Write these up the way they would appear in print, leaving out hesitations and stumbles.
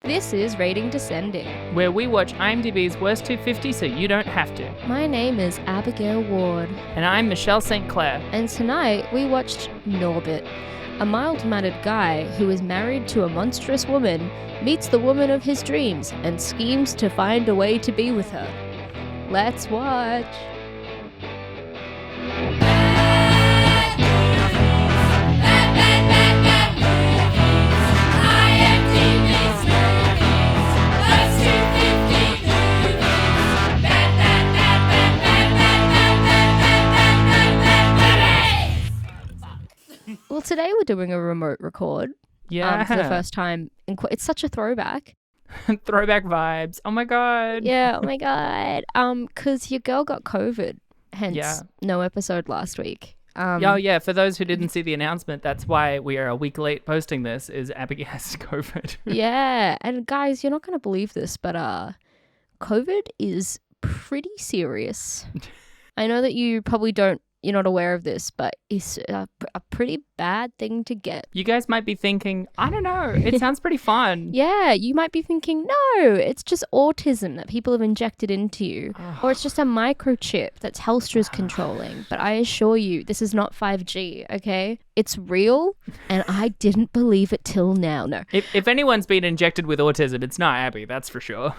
This is Rating Descending, where we watch IMDb's Worst 250 so you don't have to. My name is Abigail Ward. And I'm Michelle St. Clair. And tonight we watched Norbit, a mild-mannered guy who is married to a monstrous woman, meets the woman of his dreams, and schemes to find a way to be with her. Let's watch. Well, today we're doing a remote record. Yeah. For the first time. It's such a throwback. Throwback vibes. Oh my God. Yeah, oh my God. Because your girl got COVID, hence no episode last week. Yeah. For those who didn't see the announcement, that's why we are a week late posting this, is Abigail has COVID. Yeah. And guys, you're not going to believe this, but COVID is pretty serious. I know that you probably you're not aware of this, but it's a pretty bad thing to get. You guys might be thinking, I don't know, it sounds pretty fun. Yeah, you might be thinking, no, it's just autism that people have injected into you. Or it's just a microchip that Telstra's controlling. But I assure you, this is not 5G, okay? It's real, and I didn't believe it till now. No. If anyone's been injected with autism, it's not Abby, that's for sure.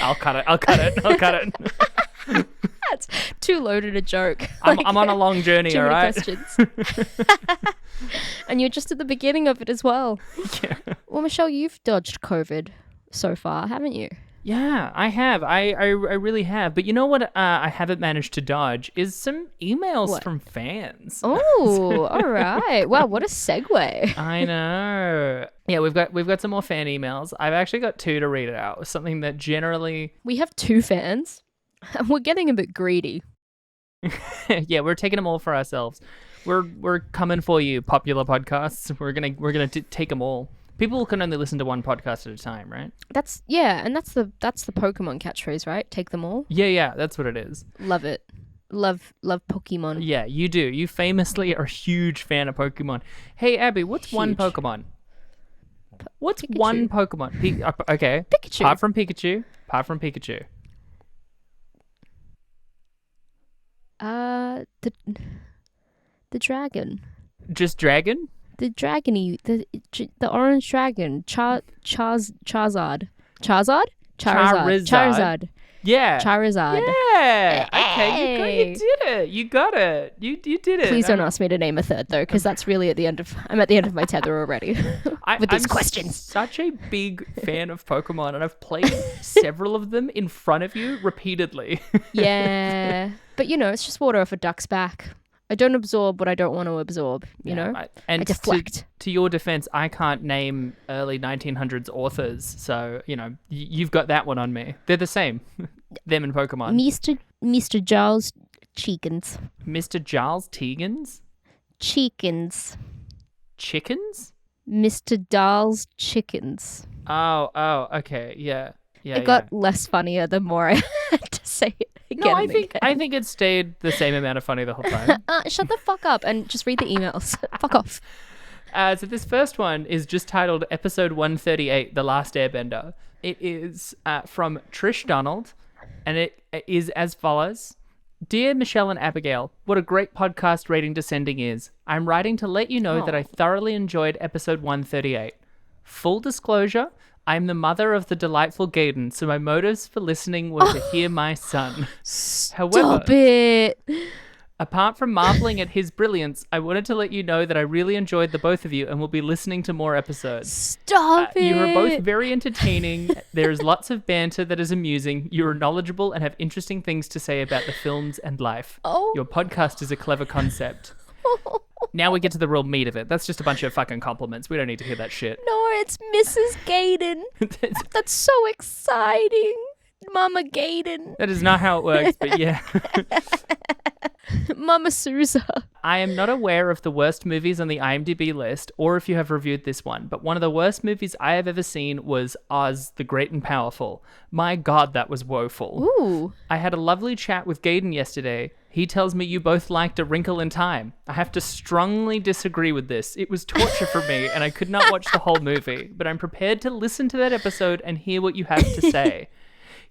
I'll cut it. That's too loaded a joke. I'm on a long journey, too all many right? questions. And you're just at the beginning of it as well. Yeah. Well, Michelle, you've dodged COVID so far, haven't you? Yeah, I have. I really have. But you know what I haven't managed to dodge is some emails from fans. Oh, all right. Wow, what a segue. I know. Yeah, we've got some more fan emails. I've actually got two to read out. Something that generally... We have two fans. We're getting a bit greedy. Yeah, we're taking them all for ourselves. We're coming for you, popular podcasts. We're gonna take them all. People can only listen to one podcast at a time, right? That's the Pokemon catchphrase, right? Take them all. Yeah, that's what it is. Love it. Love Pokemon. Yeah, you do. You famously are a huge fan of Pokemon. Hey, Abby, what's one Pokemon? What's Pikachu. one Pokemon? Okay. Pikachu. Apart from Pikachu. The dragon. Just dragon? The dragony, the orange dragon, Charizard. Yeah. Charizard. Yeah. Okay, you got it. You did it. Please don't ask me to name a third though, because that's really I'm at the end of my tether already with these questions. I'm such a big fan of Pokemon, and I've played several of them in front of you repeatedly. Yeah, but it's just water off a duck's back. I don't absorb what I don't want to absorb, you know? I deflect. To your defense, I can't name early 1900s authors, so, you've got that one on me. They're the same, them and Pokemon. Mr. Giles Cheekins. Mr. Giles Teagans? Cheekins. Chickens? Mr. Giles Chickens. Oh, okay, yeah. It got less funnier the more I had to say it. No, I think it stayed the same amount of funny the whole time. Shut the fuck up and just read the emails. Fuck off. So this first one is just titled Episode 138, The Last Airbender. It is from Trish Donald, and it is as follows. Dear Michelle and Abigail, what a great podcast Rating Descending is. I'm writing to let you know that I thoroughly enjoyed Episode 138. Full disclosure, I'm the mother of the delightful Gaiden, so my motives for listening were to hear my son. Stop it. Apart from marveling at his brilliance, I wanted to let you know that I really enjoyed the both of you and will be listening to more episodes. Stop it. You are both very entertaining. There is lots of banter that is amusing. You are knowledgeable and have interesting things to say about the films and life. Oh. Your podcast is a clever concept. Now we get to the real meat of it. That's just a bunch of fucking compliments. We don't need to hear that shit. No, it's Mrs. Gaiden. That's so exciting. Mama Gaiden. That is not how it works, but yeah. Mama Sousa. I am not aware of the worst movies on the IMDb list, or if you have reviewed this one, but one of the worst movies I have ever seen was Oz, the Great and Powerful. My God, that was woeful. Ooh. I had a lovely chat with Gaiden yesterday. He tells me you both liked A Wrinkle in Time. I have to strongly disagree with this. It was torture for me, and I could not watch the whole movie, but I'm prepared to listen to that episode and hear what you have to say.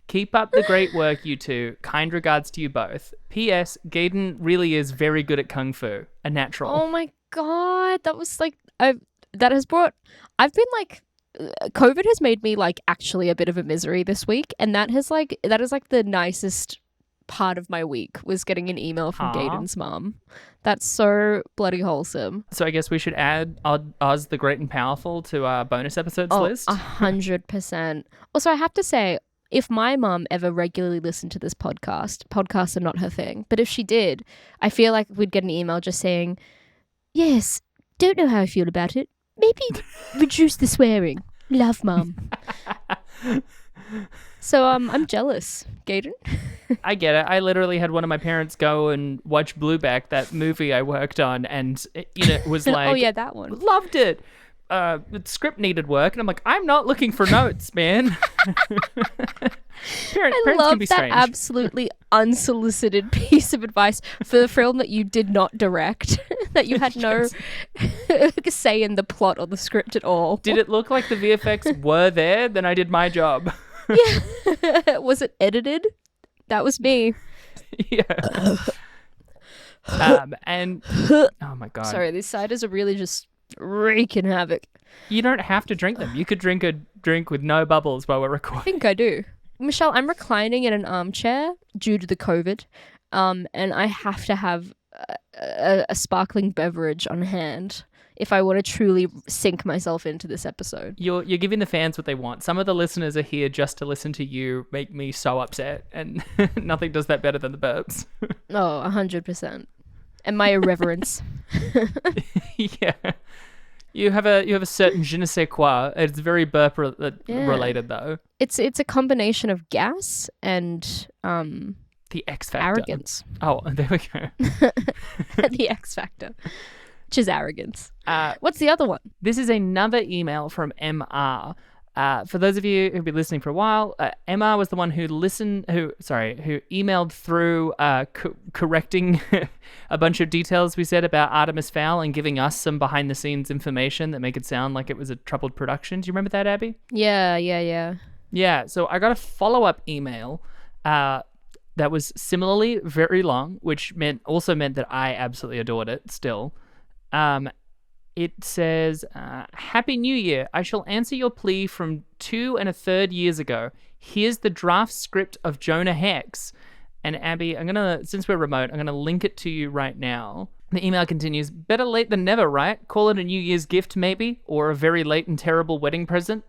Keep up the great work, you two. Kind regards to you both. P.S. Gaiden really is very good at kung fu. A natural. Oh my god, that was like I've been like COVID has made me like actually a bit of a misery this week, and that is like the nicest part of my week was getting an email from Gaiden's mom. That's so bloody wholesome. So I guess we should add Oz the Great and Powerful to our bonus episodes list. 100%. Also, I have to say, if my mum ever regularly listened to this podcast, podcasts are not her thing, but if she did, I feel like we'd get an email just saying, yes, don't know how I feel about it. Maybe reduce the swearing. Love, Mum. So I'm jealous, Gaiden. I get it. I literally had one of my parents go and watch Blueback, that movie I worked on, and it was like, oh yeah, that one. Loved it. The script needed work, and I'm like, I'm not looking for notes, man. Parents love can be that strange. Absolutely unsolicited piece of advice for the film that you did not direct, that you had no say in the plot or the script at all. Did it look like the VFX were there? Then I did my job. Yeah. Was it edited? That was me. Yeah. And oh my god. Sorry, these ciders are really just wreaking havoc. You don't have to drink them. You could drink a drink with no bubbles while we're recording. I think I do. Michelle, I'm reclining in an armchair due to the COVID, and I have to have a sparkling beverage on hand if I want to truly sink myself into this episode. You're giving the fans what they want. Some of the listeners are here just to listen to you make me so upset, and nothing does that better than the burps. Oh, 100%. And my irreverence. Yeah. You have a certain je ne sais quoi. It's very burp related though. It's a combination of gas and the X factor. Arrogance. Oh, there we go. The X factor, which is arrogance. What's the other one? This is another email from MR. For those of you who've been listening for a while, MR was the one who emailed through correcting a bunch of details we said about Artemis Fowl and giving us some behind-the-scenes information that make it sound like it was a troubled production. Do you remember that, Abby? Yeah. Yeah, so I got a follow-up email that was similarly very long, which also meant that I absolutely adored it still. It says, Happy New Year. I shall answer your plea from 2 1/3 years ago. Here's the draft script of Jonah Hex. And Abby, since we're remote, I'm going to link it to you right now. The email continues, better late than never, right? Call it a New Year's gift, maybe, or a very late and terrible wedding present.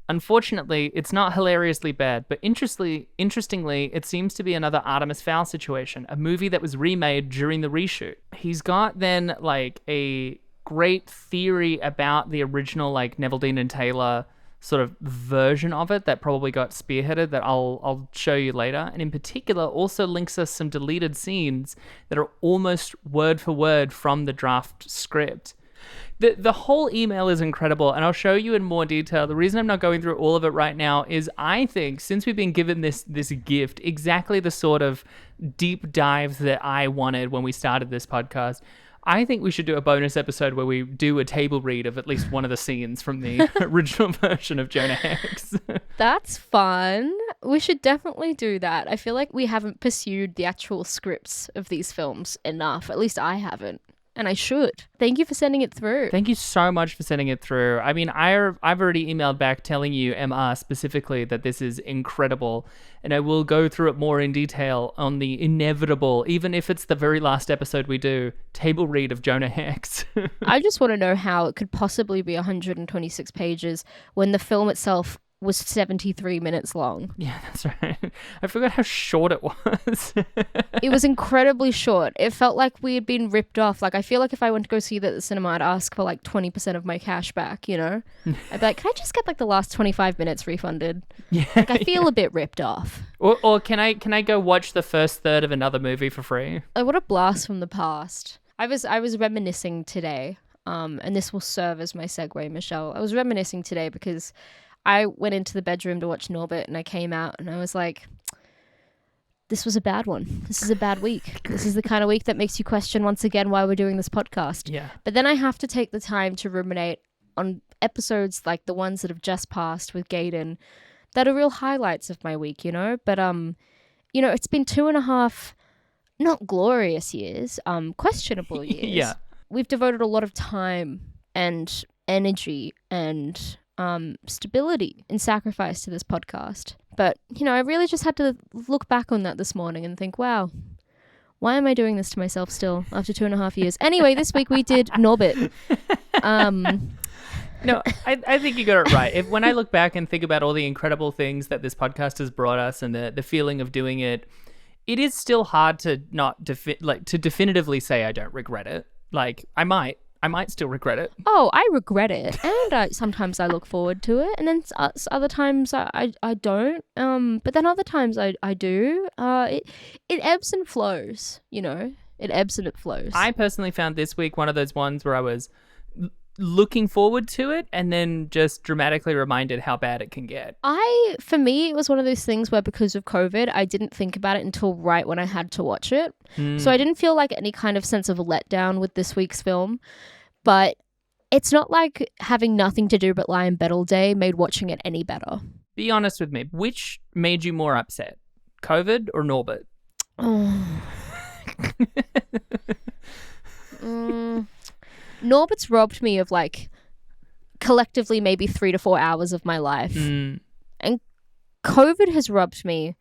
Unfortunately, it's not hilariously bad, but interestingly, it seems to be another Artemis Fowl situation, a movie that was remade during the reshoot. He's got then like a great theory about the original like Neville Dean and Taylor sort of version of it that probably got spearheaded that I'll show you later, and in particular also links us some deleted scenes that are almost word for word from the draft script. The whole email is incredible, and I'll show you in more detail. The reason I'm not going through all of it right now is I think since we've been given this gift, exactly the sort of deep dives that I wanted when we started this podcast, I think we should do a bonus episode where we do a table read of at least one of the scenes from the original version of Jonah Hex. That's fun. We should definitely do that. I feel like we haven't pursued the actual scripts of these films enough. At least I haven't. And I should. Thank you for sending it through. Thank you so much for sending it through. I mean, I've already emailed back telling you, MR, specifically that this is incredible. And I will go through it more in detail on the inevitable, even if it's the very last episode we do, table read of Jonah Hex. I just want to know how it could possibly be 126 pages when the film itself was 73 minutes long. Yeah, that's right. I forgot how short it was. It was incredibly short. It felt like we had been ripped off. Like, I feel like if I went to go see that at the cinema, I'd ask for like 20% of my cash back, you know? I'd be like, can I just get like the last 25 minutes refunded? Yeah, like, I feel a bit ripped off. Or can I go watch the first third of another movie for free? Like, what a blast from the past. I was reminiscing today, and this will serve as my segue, Michelle. I was reminiscing today because I went into the bedroom to watch Norbit and I came out and I was like, this was a bad one. This is a bad week. This is the kind of week that makes you question once again why we're doing this podcast. Yeah. But then I have to take the time to ruminate on episodes like the ones that have just passed with Gaiden that are real highlights of my week, you know? But, you know, it's been 2.5, not glorious years, questionable years. Yeah. We've devoted a lot of time and energy and stability and sacrifice to this podcast. But, you know, I really just had to look back on that this morning and think, wow, why am I doing this to myself still after 2.5 years? Anyway, this week we did Norbit. No, I think you got it right. When I look back and think about all the incredible things that this podcast has brought us and the feeling of doing it, it is still hard to not to definitively say I don't regret it. Like, I might still regret it. Oh, I regret it. And sometimes I look forward to it. And then other times I don't. But then other times I do. It ebbs and flows, you know. It ebbs and it flows. I personally found this week one of those ones where I was looking forward to it and then just dramatically reminded how bad it can get. For me, it was one of those things where because of COVID, I didn't think about it until right when I had to watch it. So I didn't feel like any kind of sense of letdown with this week's film. But it's not like having nothing to do but lie in bed all day made watching it any better. Be honest with me. Which made you more upset? COVID or Norbit? Norbit's robbed me of like collectively maybe 3 to 4 hours of my life. And COVID has robbed me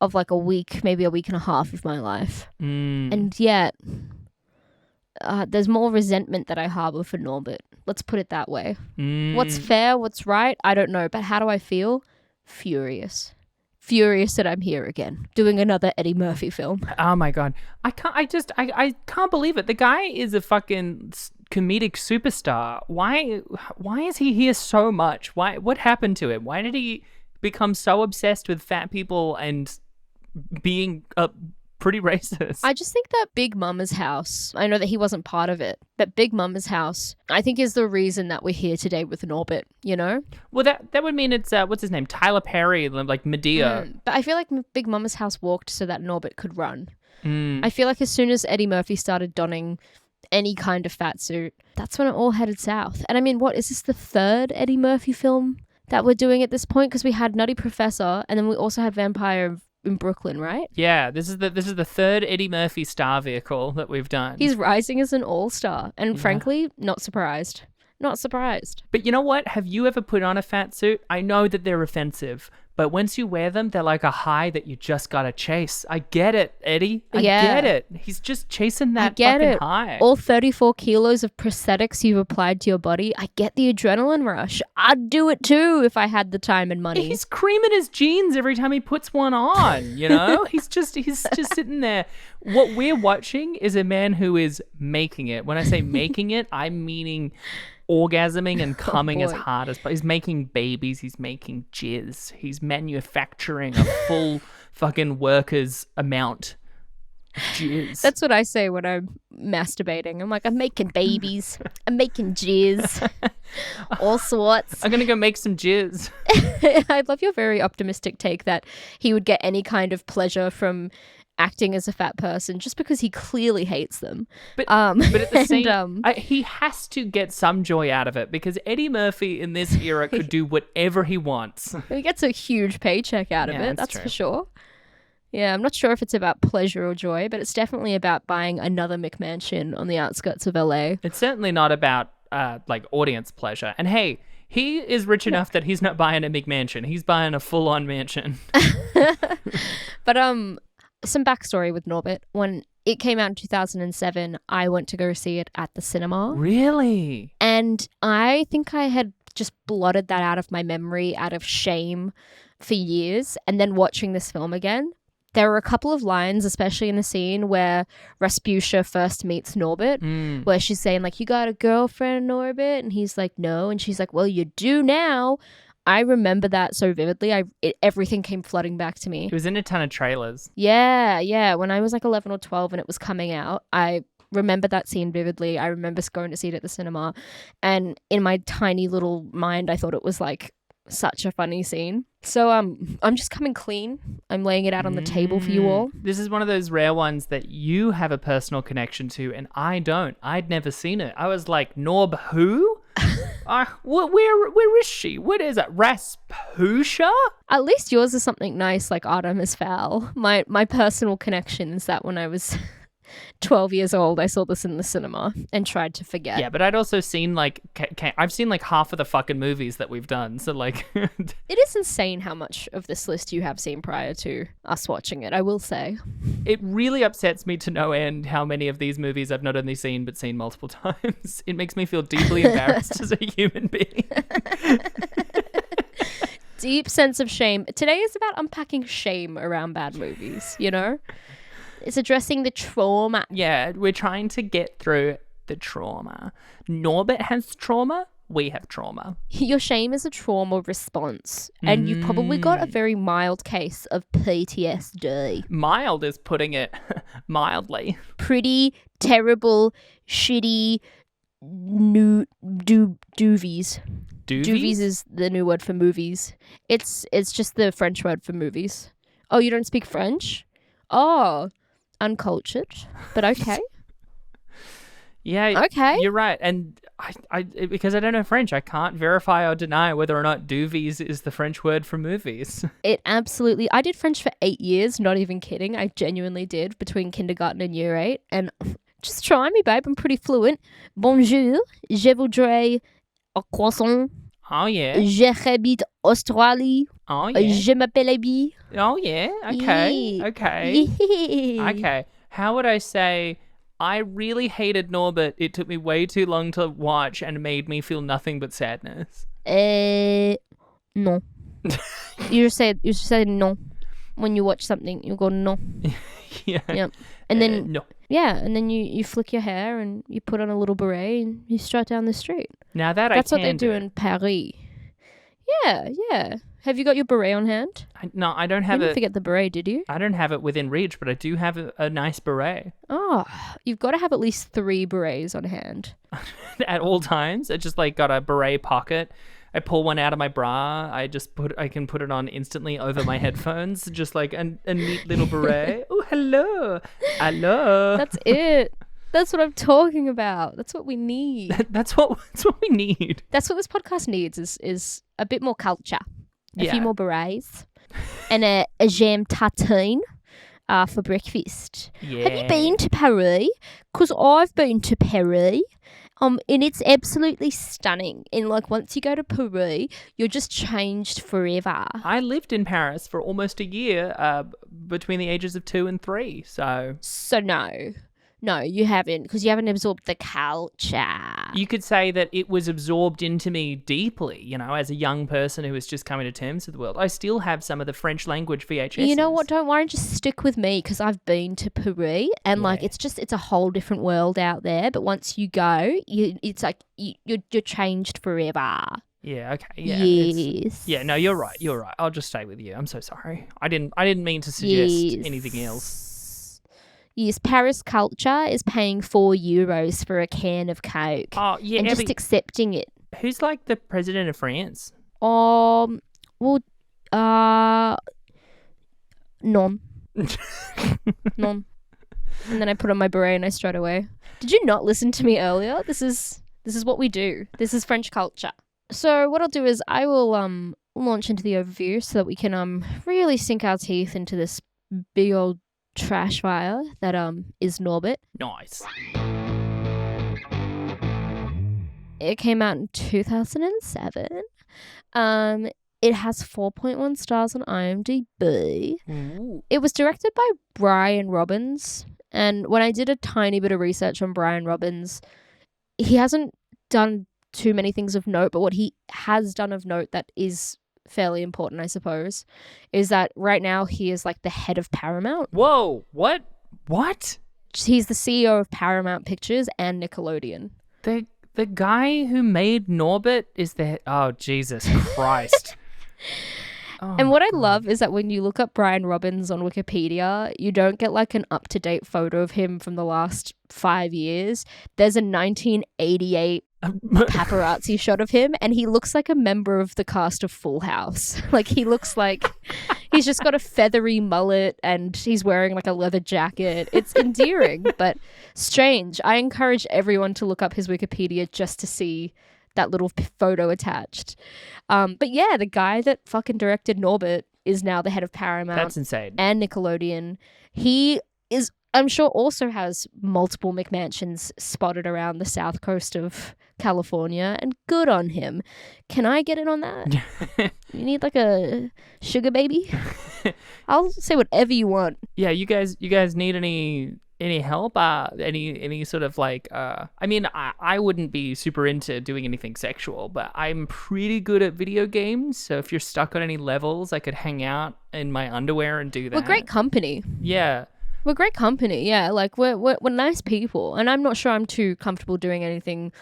of like a week, maybe a week and a half of my life. And yet there's more resentment that I harbor for Norbit. Let's put it that way. What's fair, what's right, I don't know. But how do I feel? Furious. Furious that I'm here again, doing another Eddie Murphy film. Oh my God. I can't believe it. The guy is a fucking comedic superstar. Why is he here so much? What happened to him? Why did he become so obsessed with fat people and being pretty racist? I just think that Big Mama's house, I know that he wasn't part of it, but Big Mama's house, I think is the reason that we're here today with Norbit, you know? Well, that would mean it's, what's his name? Tyler Perry, like Medea. But I feel like Big Mama's house walked so that Norbit could run. I feel like as soon as Eddie Murphy started donning any kind of fat suit, that's when it all headed south. And I mean, what, is this the third Eddie Murphy film that we're doing at this point? Because we had Nutty Professor and then we also had Vampire in Brooklyn, right? Yeah, this is the third Eddie Murphy star vehicle that we've done. He's rising as an all-star, and frankly, not surprised. Not surprised. But you know what? Have you ever put on a fat suit? I know that they're offensive, but once you wear them, they're like a high that you just gotta chase. I get it, Eddie. I get it. He's just chasing that fucking high. All 34 kilos of prosthetics you've applied to your body. I get the adrenaline rush. I'd do it too if I had the time and money. He's creaming his jeans every time he puts one on, you know? he's just sitting there. What we're watching is a man who is making it. When I say making it, I'm meaning orgasming and coming as hard as possible. He's making babies. He's making jizz. He's manufacturing a full fucking worker's amount of jizz. That's what I say when I'm masturbating. I'm like, I'm making babies. I'm making jizz. All sorts. I'm gonna go make some jizz. I love your very optimistic take that he would get any kind of pleasure from acting as a fat person just because he clearly hates them. But at the same he has to get some joy out of it because Eddie Murphy in this era could do whatever he wants. He gets a huge paycheck out of it, that's for sure. Yeah, I'm not sure if it's about pleasure or joy, but it's definitely about buying another McMansion on the outskirts of LA. It's certainly not about like audience pleasure. And hey, he is rich enough that he's not buying a McMansion. He's buying a full-on mansion. But some backstory with Norbit. When it came out in 2007, I went to go see it at the cinema. Really? And I think I had just blotted that out of my memory out of shame for years. And then watching this film again, there were a couple of lines, especially in the scene where Rasputia first meets Norbit, where she's saying like, you got a girlfriend, Norbit? And he's like, no. And she's like, well, you do now. I remember that so vividly. Everything came flooding back to me. He was in a ton of trailers. Yeah. When I was like 11 or 12 and it was coming out, I remember that scene vividly. I remember going to see it at the cinema. And in my tiny little mind, I thought it was like such a funny scene. So I'm just coming clean. I'm laying it out on the table for you all. This is one of those rare ones that you have a personal connection to, and I don't. I'd never seen it. I was like, Norb who? Where is she? What is it? Rasputia? At least yours is something nice like Artemis Fowl. My personal connection is that when I was 12 years old, I saw this in the cinema and tried to forget. Yeah, but I'd also seen like I've seen like half of the fucking movies that we've done. So like, it is insane how much of this list you have seen prior to us watching it, I will say. It really upsets me to no end how many of these movies I've not only seen but seen multiple times. It makes me feel deeply embarrassed as a human being. Deep sense of shame. Today is about unpacking shame around bad movies, you know? It's addressing the trauma. Yeah, we're trying to get through the trauma. Norbit has trauma. We have trauma. Your shame is a trauma response, and you've probably got a very mild case of PTSD. Mild is putting it mildly. Pretty terrible, shitty doovies. Doovies? Doovies is the new word for movies. It's just the French word for movies. Oh, you don't speak French? Oh, uncultured, but okay. Yeah, okay. You're right. And I because I don't know French, I can't verify or deny whether or not doovies is the French word for movies. It absolutely... I did French for 8 years, not even kidding. I genuinely did, between kindergarten and year 8. And just try me, babe. I'm pretty fluent. Bonjour, je voudrais un croissant. Oh, yeah. Je habite Australie. Oh, yeah. Je m'appelle Abby. Oh, yeah. Okay. Yeah. Okay. Yeah. Okay. How would I say... I really hated Norbit. It took me way too long to watch and made me feel nothing but sadness. No. you say no. When you watch something, you go no. Yeah. Yep. And then no. Yeah, and then you flick your hair and you put on a little beret and you strut down the street. Now that's what they do in Paris. Yeah. Have you got your beret on hand? No, I don't have You it. didn't forget the beret, did you? I don't have it within reach, but I do have a nice beret. Oh, you've got to have at least 3 berets on hand. At all times. I just like got a beret pocket. I pull one out of my bra. I can put it on instantly over my headphones, just like a neat little beret. Oh, hello. That's it. That's what I'm talking about. That's what we need. That's what we need. That's what this podcast needs is a bit more culture. A Yeah. few more berets. And a jam tartine for breakfast. Yeah. Have you been to Paris? Because I've been to Paris. And it's absolutely stunning. And like once you go to Paris, you're just changed forever. I lived in Paris for almost a year between the ages of 2 and 3. So No, you haven't, because you haven't absorbed the culture. you could say that it was absorbed into me deeply, you know, as a young person who was just coming to terms with the world. I still have some of the French language VHS. You know what? Don't worry, just stick with me, because I've been to Paris, and like it's a whole different world out there. But once you go, it's like you're changed forever. Yeah. Okay. Yeah. Yes. Yeah. No, you're right. You're right. I'll just stay with you. I'm so sorry. I didn't mean to suggest anything else. Yes, Paris culture is paying €4 for a can of Coke. Oh yeah. And just accepting it. Who's like the president of France? Well, none. None. And then I put on my beret and I strut away. Did you not listen to me earlier? This is what we do. This is French culture. So what I'll do is I will launch into the overview so that we can really sink our teeth into this big old trash fire that is Norbit. Nice. It came out in 2007. It has 4.1 stars on IMDb. Ooh. It was directed by Brian Robbins, and when I did a tiny bit of research on Brian Robbins, he hasn't done too many things of note, but what he has done of note that is fairly important, I suppose, is that right now he is like the head of Paramount. Whoa, what? He's the CEO of Paramount Pictures and Nickelodeon. The guy who made Norbit is the... Oh, Jesus Christ. And what I love is that when you look up Brian Robbins on Wikipedia, you don't get like an up-to-date photo of him from the last 5 years. There's a 1988 paparazzi shot of him, and he looks like a member of the cast of Full House. Like, he looks like he's just got a feathery mullet and he's wearing like a leather jacket. It's endearing, but strange. I encourage everyone to look up his Wikipedia just to see that little photo attached. But yeah, the guy that fucking directed Norbit is now the head of Paramount. That's insane. And Nickelodeon. He is, I'm sure, also has multiple McMansions spotted around the south coast of California, and good on him. Can I get in on that? You need like a sugar baby? I'll say whatever you want. Yeah, you guys need any help? Any sort of like I mean, I wouldn't be super into doing anything sexual, but I'm pretty good at video games, so if you're stuck on any levels, I could hang out in my underwear and do that. We're great company. Yeah. We're great company, yeah. Like, we're nice people, and I'm not sure I'm too comfortable doing anything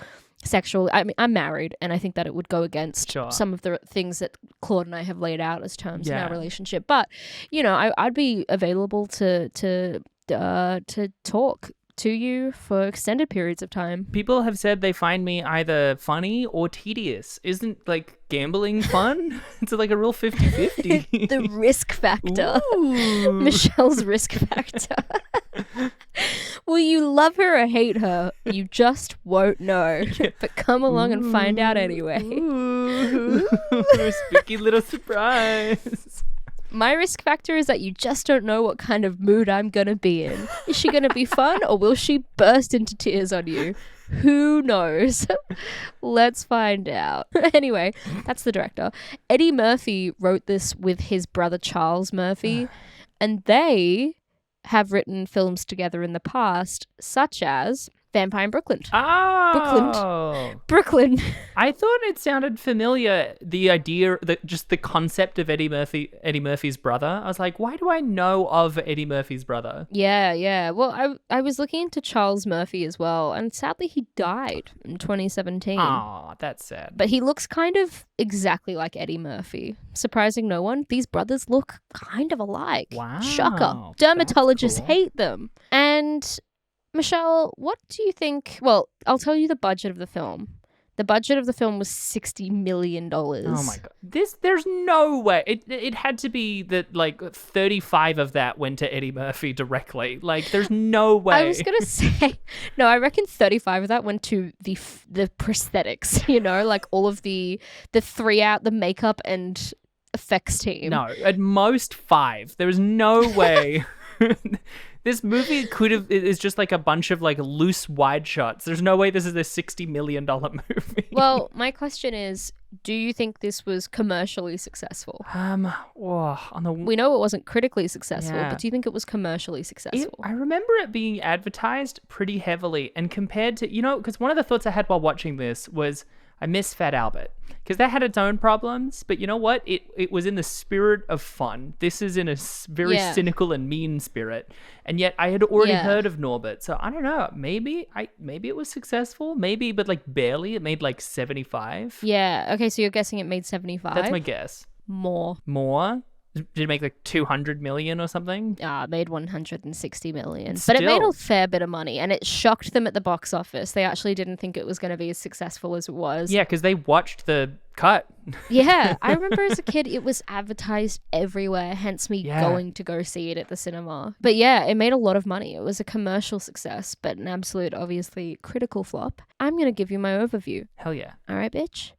sexual. I mean, I'm married, and I think that it would go against some of the things that Claude and I have laid out as terms in our relationship. But, you know, I'd be available to talk to you for extended periods of time. People have said they find me either funny or tedious. Isn't like gambling fun? It's like a real 50-50. The risk factor. Michelle's risk factor. Will you love her or hate her? You just won't know. But come along and find out anyway. Spooky little surprise. My risk factor is that you just don't know what kind of mood I'm going to be in. Is she going to be fun, or will she burst into tears on you? Who knows? Let's find out. Anyway, that's the director. Eddie Murphy wrote this with his brother Charles Murphy, and they have written films together in the past, such as Vampire in Brooklyn. Oh. Brooklyn. I thought it sounded familiar, the idea, just the concept of Eddie Murphy's brother. I was like, why do I know of Eddie Murphy's brother? Yeah. Well, I was looking into Charles Murphy as well, and sadly he died in 2017. Oh, that's sad. But he looks kind of exactly like Eddie Murphy. Surprising no one, these brothers look kind of alike. Wow. Shocker. Dermatologists hate them. And Michelle, what do you think? Well, I'll tell you the budget of the film. The budget of the film was $60 million. Oh my God. There's no way. It had to be that like 35 of that went to Eddie Murphy directly. Like, there's no way. I was going to say, no, I reckon 35 of that went to the prosthetics, you know, like all of the the makeup and effects team. No, at most 5. There was no way. This movie is just like a bunch of like loose wide shots. There's no way this is a $60 million movie. Well, my question is, do you think this was commercially successful? We know it wasn't critically successful, but do you think it was commercially successful? I remember it being advertised pretty heavily, and compared to, you know, because one of the thoughts I had while watching this was, I miss Fat Albert, because that had its own problems, but you know what? It was in the spirit of fun. This is in a very cynical and mean spirit, and yet I had already heard of Norbit, so I don't know. Maybe it was successful, but like barely. It made like 75. Yeah. Okay, so you're guessing it made 75. That's my guess. More. Did it make like 200 million or something? It made 160 million. But it made a fair bit of money, and it shocked them at the box office. They actually didn't think it was going to be as successful as it was. Yeah, because they watched the cut. Yeah, I remember as a kid it was advertised everywhere, hence me going to go see it at the cinema. But yeah, it made a lot of money. It was a commercial success, but an absolute, obviously, critical flop. I'm going to give you my overview. Hell yeah. All right, bitch.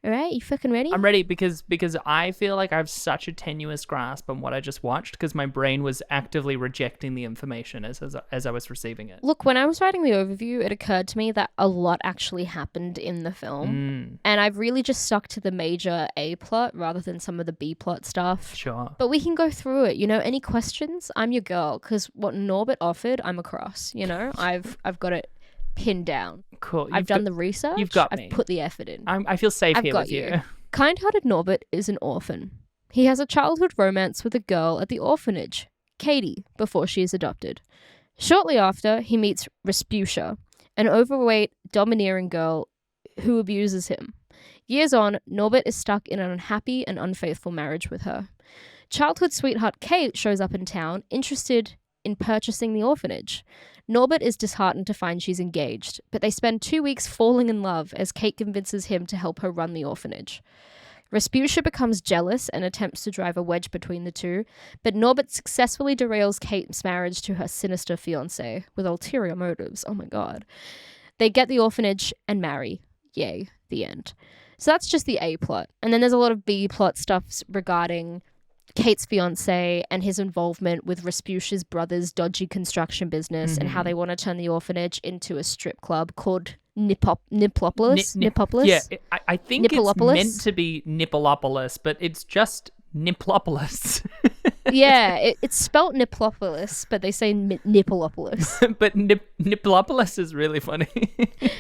All right, you fucking ready? I'm ready because I feel like I have such a tenuous grasp on what I just watched, because my brain was actively rejecting the information as I was receiving it. Look, when I was writing the overview, it occurred to me that a lot actually happened in the film. And I've really just stuck to the major A plot rather than some of the B plot stuff. Sure. But we can go through it. You know, any questions? I'm your girl, because what Norbit offered, I'm across. You know, I've got it pinned down. Cool. I've done the research. You've got me. I've put the effort in. I feel safe here with you. Kind-hearted Norbit is an orphan. He has a childhood romance with a girl at the orphanage, Katie, before she is adopted. Shortly after, he meets Respucia, an overweight, domineering girl who abuses him. Years on, Norbit is stuck in an unhappy and unfaithful marriage with her. Childhood sweetheart Kate shows up in town, interested in purchasing the orphanage. Norbit is disheartened to find she's engaged, but they spend 2 weeks falling in love as Kate convinces him to help her run the orphanage. Rasputia becomes jealous and attempts to drive a wedge between the two, but Norbit successfully derails Kate's marriage to her sinister fiancé with ulterior motives. Oh my god. They get the orphanage and marry. Yay, the end. So that's just the A plot. And then there's a lot of B plot stuff regarding Kate's fiancé and his involvement with Rasputia's brother's dodgy construction business and how they want to turn the orphanage into a strip club called Nippolopolis. Yeah, I think it's meant to be Nippolopolis, but it's just Nippolopolis. Yeah, it's spelt Nippolopolis, but they say Nippolopolis. But Nippolopolis is really funny.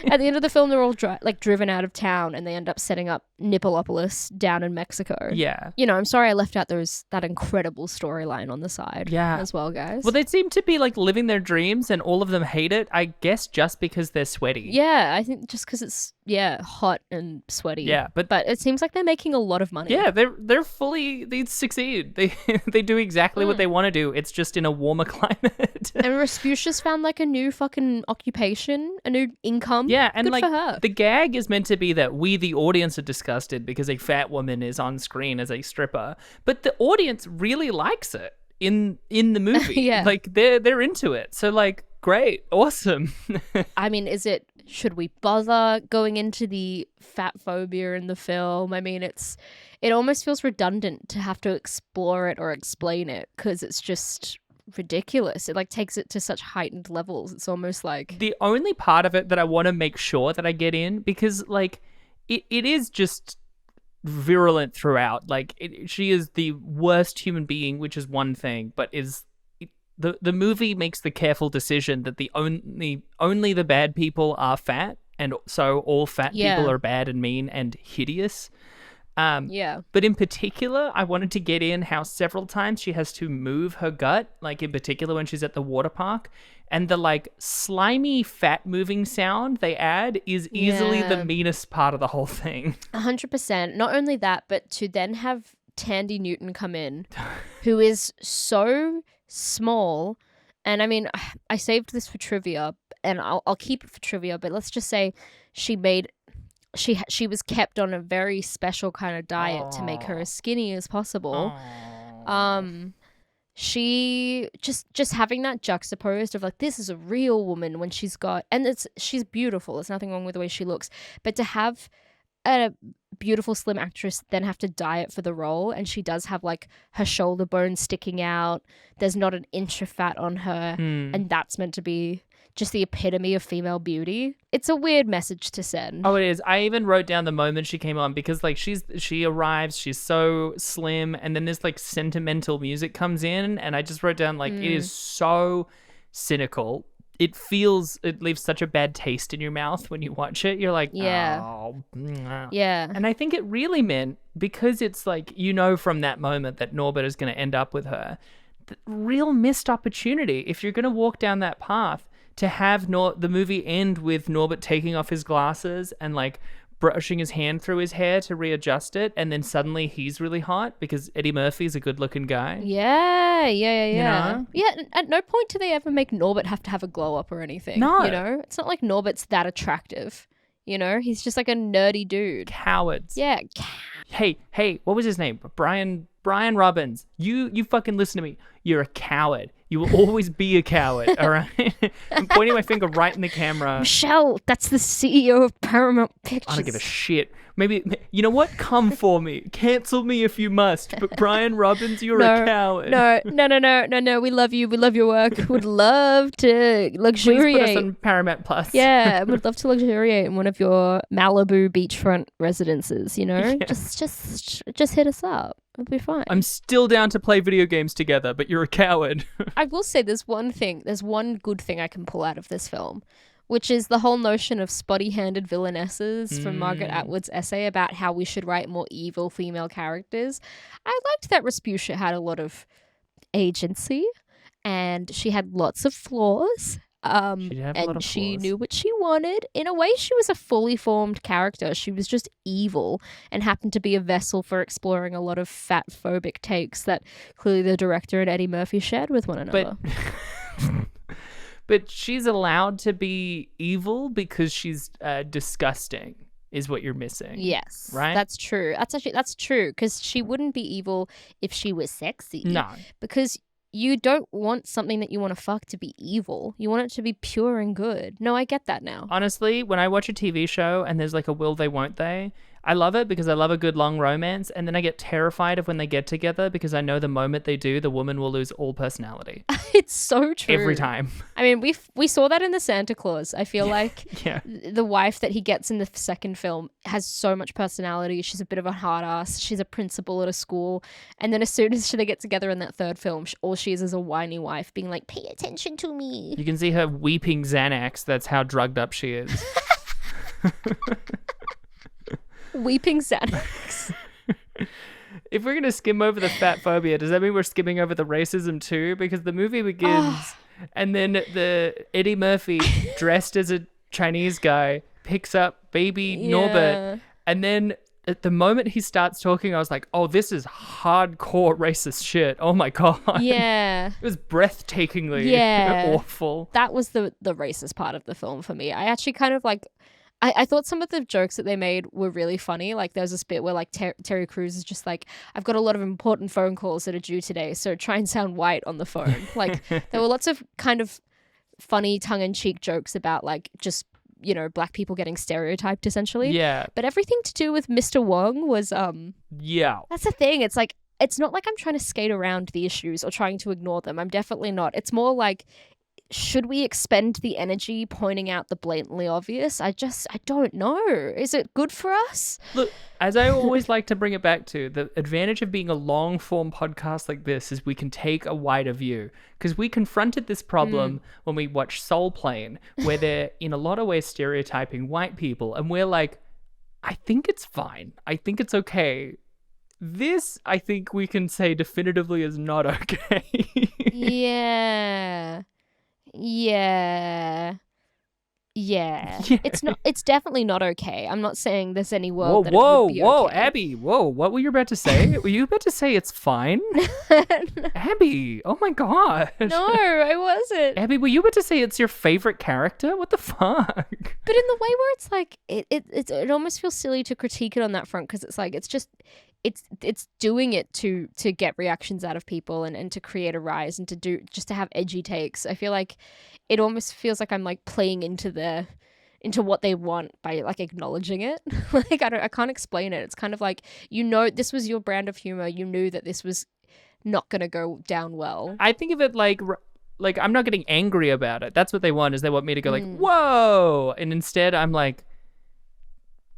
At the end of the film, they're all driven out of town, and they end up setting up Nippolopolis down in Mexico. Yeah. You know, I'm sorry I left out that incredible storyline on the side as well, guys. Well, they seem to be like living their dreams, and all of them hate it, I guess just because they're sweaty. Yeah, I think just because it's, hot and sweaty. Yeah, but it seems like they're making a lot of money. Yeah, they succeed. They do exactly what they want to do. It's just in a warmer climate. And Rasputia's found like a new fucking occupation, a new income. Yeah, and good like for her. The gag is meant to be that we, the audience, are disgusted because a fat woman is on screen as a stripper, but the audience really likes it in the movie. Yeah, like they're into it. So like, great, awesome. I mean, should we bother going into the fat phobia in the film? I mean, it almost feels redundant to have to explore it or explain it because it's just ridiculous. It like takes it to such heightened levels. It's almost like the only part of it that I want to make sure that I get in, because like it is just virulent throughout. Like she is the worst human being, which is one thing, but the movie makes the careful decision that the only the bad people are fat, and so all fat people are bad and mean and hideous. But in particular, I wanted to get in how several times she has to move her gut, like in particular when she's at the water park, and the like slimy fat moving sound they add is easily the meanest part of the whole thing. 100%. Not only that, but to then have Tandy Newton come in, who is so small, and I mean, I saved this for trivia, and I'll keep it for trivia, but let's just say she was kept on a very special kind of diet to make her as skinny as possible. She just having that juxtaposed of like, this is a real woman when she's beautiful. There's nothing wrong with the way she looks, but to have a beautiful slim actress then have to diet for the role, and she does have like her shoulder bone sticking out, there's not an inch of fat on her, and that's meant to be just the epitome of female beauty. It's a weird message to send. Oh, it is. I even wrote down the moment she came on, because like she arrives, she's so slim, and then this like sentimental music comes in, and I just wrote down like it is so cynical. It leaves such a bad taste in your mouth when you watch it. You're like, oh. Yeah. And I think it really meant, because it's like, from that moment that Norbit is going to end up with her, the real missed opportunity, if you're going to walk down that path, to have the movie end with Norbit taking off his glasses and like brushing his hand through his hair to readjust it, and then suddenly he's really hot because Eddie Murphy's a good-looking guy. Yeah. You know? Yeah, at no point do they ever make Norbit have to have a glow-up or anything. No. It's not like Norbit's that attractive. He's just like a nerdy dude. Cowards. Yeah. Hey, what was his name? Brian Robbins. You fucking listen to me. You're a coward. You will always be a coward, all right? I'm pointing my finger right in the camera. Michelle, that's the CEO of Paramount Pictures. I don't give a shit. Maybe, you know what? Come for me. Cancel me if you must. But Brian Robbins, you're a coward. No. We love you. We love your work. Would love to luxuriate. Please put us on Paramount Plus. Yeah, would love to luxuriate in one of your Malibu beachfront residences, Yeah. Just hit us up. It'll be fine. I'm still down to play video games together, but you're a coward. I will say there's one good thing I can pull out of this film, which is the whole notion of spotty-handed villainesses from Margaret Atwood's essay about how we should write more evil female characters. I liked that Rasputia had a lot of agency, and she had lots of flaws. She knew what she wanted. In a way, she was a fully formed character. She was just evil and happened to be a vessel for exploring a lot of fat phobic takes that clearly the director and Eddie Murphy shared with one another. But she's allowed to be evil because she's disgusting, is what you're missing. Yes, right? That's true. That's true, because she wouldn't be evil if she was sexy. No. Because you don't want something that you want to fuck to be evil. You want it to be pure and good. No, I get that now. Honestly, when I watch a TV show and there's like a will they, won't they, I love it because I love a good long romance, and then I get terrified of when they get together because I know the moment they do, the woman will lose all personality. It's so true. Every time. I mean, we saw that in the Santa Claus. I feel like Yeah. the wife that he gets in the second film has so much personality. She's a bit of a hard ass. She's a principal at a school. And then as soon as they get together in that third film, all she is a whiny wife being like, pay attention to me. You can see her weeping Xanax. That's how drugged up she is. Weeping Xanax. If we're going to skim over the fat phobia, does that mean we're skimming over the racism too? Because the movie begins and then the Eddie Murphy, dressed as a Chinese guy, picks up baby Norbit. And then at the moment he starts talking, I was like, oh, this is hardcore racist shit. Oh my God. Yeah. It was breathtakingly awful. That was the racist part of the film for me. I actually kind of like... I thought some of the jokes that they made were really funny. Like there was this bit where like Terry Crews is just like, I've got a lot of important phone calls that are due today, so try and sound white on the phone. Like there were lots of kind of funny tongue-in-cheek jokes about like just, you know, black people getting stereotyped essentially. Yeah. But everything to do with Mr. Wong was yeah. That's the thing. It's like, it's not like I'm trying to skate around the issues or trying to ignore them. I'm definitely not. It's more like, should we expend the energy pointing out the blatantly obvious? I don't know. Is it good for us? Look, as I always like to bring it back to, the advantage of being a long form podcast like this is we can take a wider view, because we confronted this problem when we watched Soul Plane, where they're in a lot of ways stereotyping white people, and we're like, I think it's fine. I think it's okay. This, I think we can say definitively is not okay. Yeah. It's definitely not okay. I'm not saying there's any world that it would be okay. Abby, what were you about to say? Were you about to say it's fine? Abby, oh my God. No, I wasn't. Abby, were you about to say it's your favorite character? What the fuck? But in the way where it's like, it almost feels silly to critique it on that front, because it's like, it's doing it to get reactions out of people and to create a rise and to have edgy takes. I feel like it almost feels like I'm like playing into what they want by like acknowledging it. Like I can't explain it. It's kind of like, you know, this was your brand of humor. You knew that this was not going to go down well. I think of it like I'm not getting angry about it. That's what they want, is they want me to go like, whoa. And instead I'm like,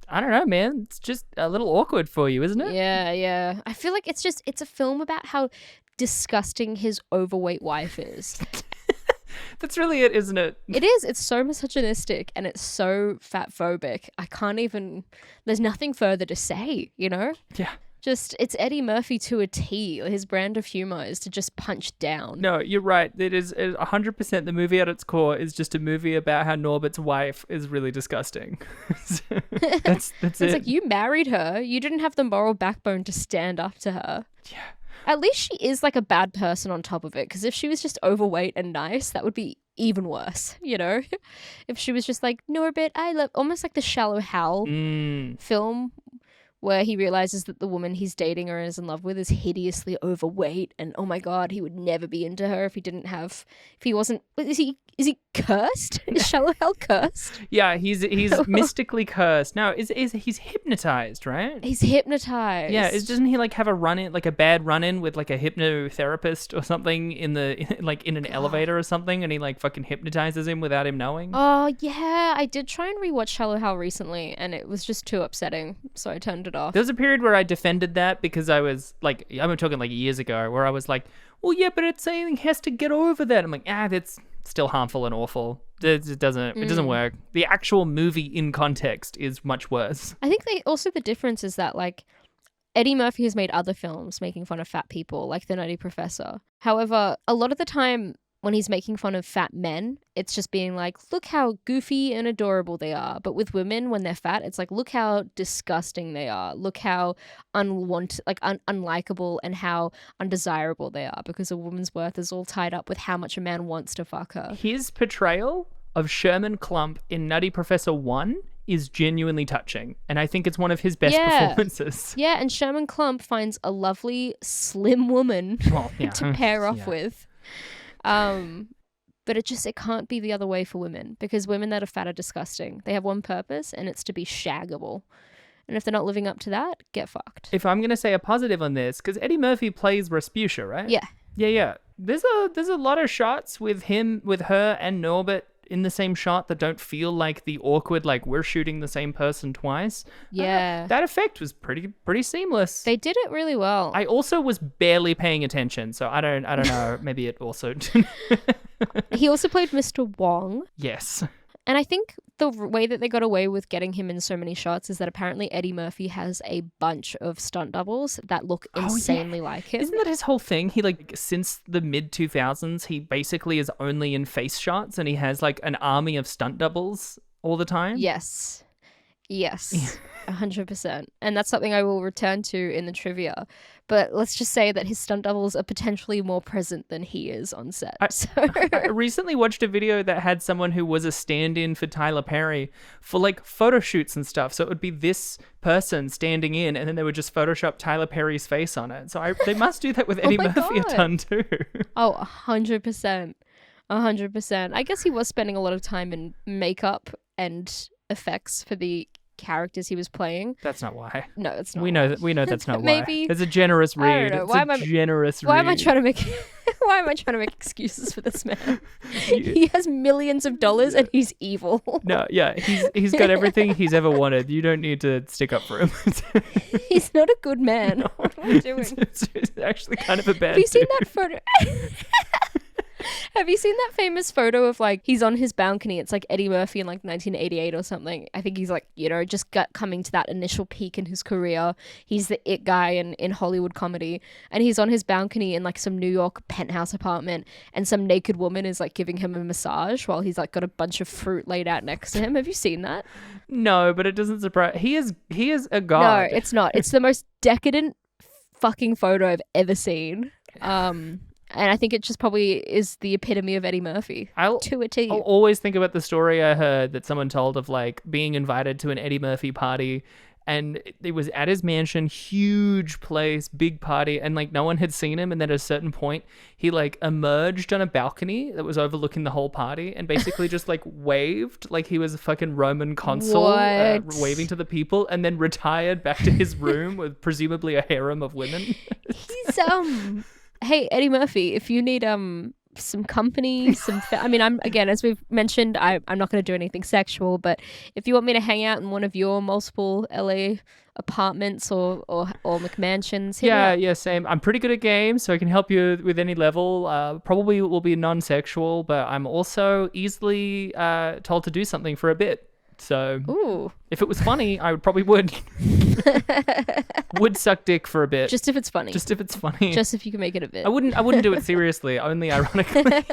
I don't know, man. It's just a little awkward for you, isn't it? Yeah. I feel like it's a film about how disgusting his overweight wife is. That's really it, isn't it? It is. It's so misogynistic and it's so fatphobic. I can't even... There's nothing further to say, you know? Yeah. Just, it's Eddie Murphy to a T. His brand of humor is to just punch down. No, you're right. It is 100%. The movie at its core is just a movie about how Norbit's wife is really disgusting. That's it's it. like, you married her. You didn't have the moral backbone to stand up to her. Yeah. At least she is like a bad person on top of it. Because if she was just overweight and nice, that would be even worse, you know? If she was just like, Norbit, I love... Almost like the Shallow Hal film, where he realizes that the woman he's dating or is in love with is hideously overweight, and oh my God, he would never be into her if he wasn't... Is he cursed? Is Shallow Hal cursed? Yeah, he's mystically cursed. No, he's hypnotized, right? He's hypnotized. Yeah, doesn't he like have a run-in, like a bad run-in with like a hypnotherapist or something in an elevator or something, and he like fucking hypnotizes him without him knowing? Oh yeah, I did try and rewatch Shallow Hal recently, and it was just too upsetting, so I turned it off. There was a period where I defended that because I was like, I'm talking like years ago, where I was like, well, yeah, but it's saying he has to get over that. I'm like, that's still harmful and awful. It doesn't work. The actual movie in context is much worse. I think the difference is that like Eddie Murphy has made other films making fun of fat people, like The Nutty Professor. However, a lot of the time when he's making fun of fat men, it's just being like, look how goofy and adorable they are. But with women, when they're fat, it's like, look how disgusting they are. Look how unwanted, like unlikable and how undesirable they are, because a woman's worth is all tied up with how much a man wants to fuck her. His portrayal of Sherman Klump in Nutty Professor 1 is genuinely touching, and I think it's one of his best performances. Yeah, and Sherman Klump finds a lovely, slim woman to pair off with. But it can't be the other way for women, because women that are fat are disgusting. They have one purpose, and it's to be shaggable. And if they're not living up to that, get fucked. If I'm going to say a positive on this, because Eddie Murphy plays Rasputia, right? Yeah. Yeah. There's a lot of shots with her and Norbit in the same shot that don't feel like the awkward, like we're shooting the same person twice. Yeah. That effect was pretty seamless. They did it really well. I also was barely paying attention, so I don't know. Maybe it also didn't. He also played Mr. Wong. Yes. And I think the way that they got away with getting him in so many shots is that apparently Eddie Murphy has a bunch of stunt doubles that look insanely like him. Isn't that his whole thing? He since the mid 2000s, he basically is only in face shots, and he has an army of stunt doubles all the time. Yes. 100%. And that's something I will return to in the trivia. But let's just say that his stunt doubles are potentially more present than he is on set. I recently watched a video that had someone who was a stand-in for Tyler Perry for photo shoots and stuff. So it would be this person standing in, and then they would just Photoshop Tyler Perry's face on it. So they must do that with Eddie Murphy a ton too. Oh, 100%. 100%. I guess he was spending a lot of time in makeup and effects for the characters he was playing. That's not why. No, it's not. We know that's not why. Maybe. It's a generous read. I don't know. Why am I trying to make excuses for this man? He has millions of dollars and he's evil. No, yeah, he's got everything he's ever wanted. You don't need to stick up for him. He's not a good man. No, what are we doing? It's actually kind of a bad. Have you seen that photo? Have you seen that famous photo of he's on his balcony? It's Eddie Murphy in 1988 or something. I think he's just coming to that initial peak in his career. He's the it guy in Hollywood comedy, and he's on his balcony in some New York penthouse apartment, and some naked woman is giving him a massage while he's got a bunch of fruit laid out next to him. Have you seen that? No, but it doesn't surprise. He is a god. No, it's not. It's the most decadent fucking photo I've ever seen. And I think it just probably is the epitome of Eddie Murphy to a T. I'll always think about the story I heard that someone told of being invited to an Eddie Murphy party, and it was at his mansion, huge place, big party, and no one had seen him. And then at a certain point, he emerged on a balcony that was overlooking the whole party and basically just waved like he was a fucking Roman consul, waving to the people, and then retired back to his room with presumably a harem of women. He's Hey, Eddie Murphy, if you need some company, I'm again, as we've mentioned, I'm not going to do anything sexual, but if you want me to hang out in one of your multiple LA apartments or McMansions, yeah, same. I'm pretty good at games, so I can help you with any level. Probably will be non-sexual, but I'm also easily told to do something for a bit. So if it was funny, I probably would suck dick for a bit. Just if it's funny. Just if you can make it a bit. I wouldn't do it seriously, only ironically.